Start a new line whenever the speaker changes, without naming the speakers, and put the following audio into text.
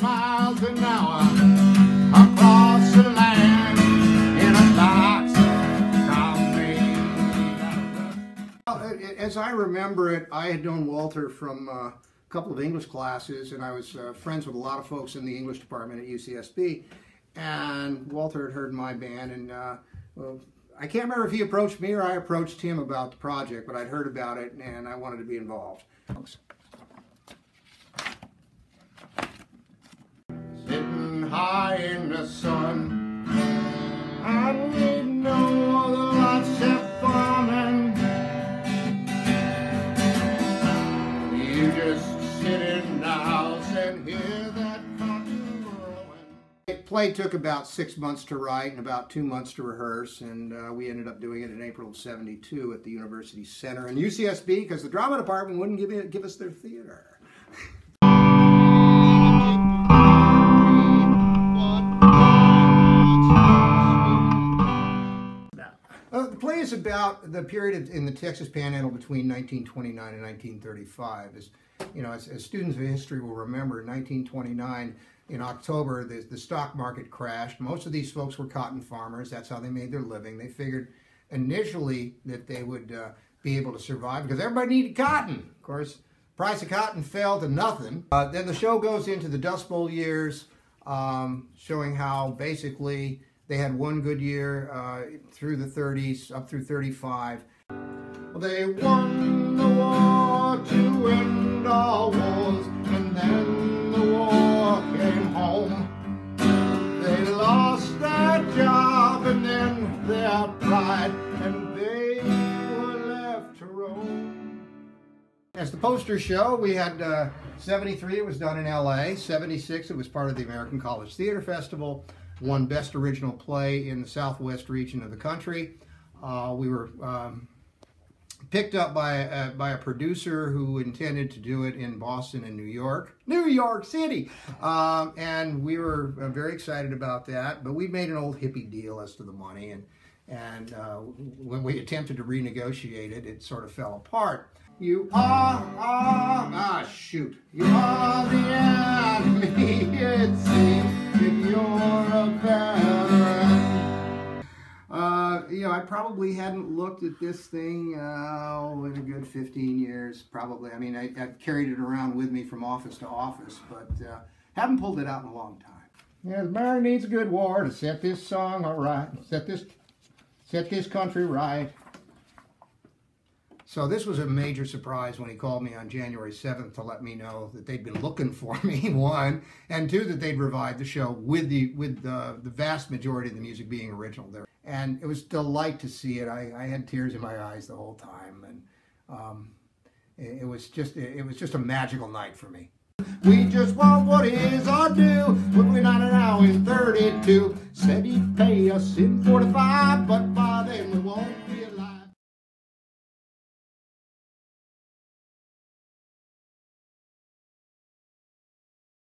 miles an hour across the land in a box from me. As I remember it, I had known Walter from a couple of English classes, and I was friends with a lot of folks in the English department at UCSB. And Walter had heard my band, and well, I can't remember if he approached me or I approached him about the project, but I'd heard about it and I wanted to be involved. Sitting high in the sun, I need no other life except farming. You just sit in the house and hear that cotton growing. The play took about 6 months to write and about 2 months to rehearse, and we ended up doing it in April of '72 at the University Center and UCSB because the drama department wouldn't give us their theater. The play is about the period in the Texas Panhandle between 1929 and 1935. As you know, as students of history will remember, in 1929, in October, the stock market crashed. Most of these folks were cotton farmers. That's how they made their living. They figured initially that they would be able to survive because everybody needed cotton. Of course, the price of cotton fell to nothing. Then the show goes into the Dust Bowl years, showing how basically they had one good year through the 30s, up through 35. They won the war to end all wars, and then the war came home. They lost their job and then their pride, and they were left to roam. As the posters show, we had 73, it was done in LA. 76, it was part of the American College Theater Festival. Won Best Original Play in the Southwest region of the country. We were picked up by a producer who intended to do it in Boston and New York City. And we were very excited about that, but we made an old hippie deal as to the money, and when we attempted to renegotiate it, it sort of fell apart. You are the enemy, it seems, if you're a veteran. You know, I probably hadn't looked at this thing in a good 15 years, probably. I mean, I've carried it around with me from office to office, but haven't pulled it out in a long time. Yeah, the man needs a good war to set this song all right, set this country right. So this was a major surprise when he called me on January 7th to let me know that they'd been looking for me, one, and two, that they'd revived the show with the vast majority of the music being original there. And it was a delight to see it. I had tears in my eyes the whole time, and it was just a magical night for me. We just want what is our due. We're not an hour in 32. Said he'd pay us in 45, but by then we won't.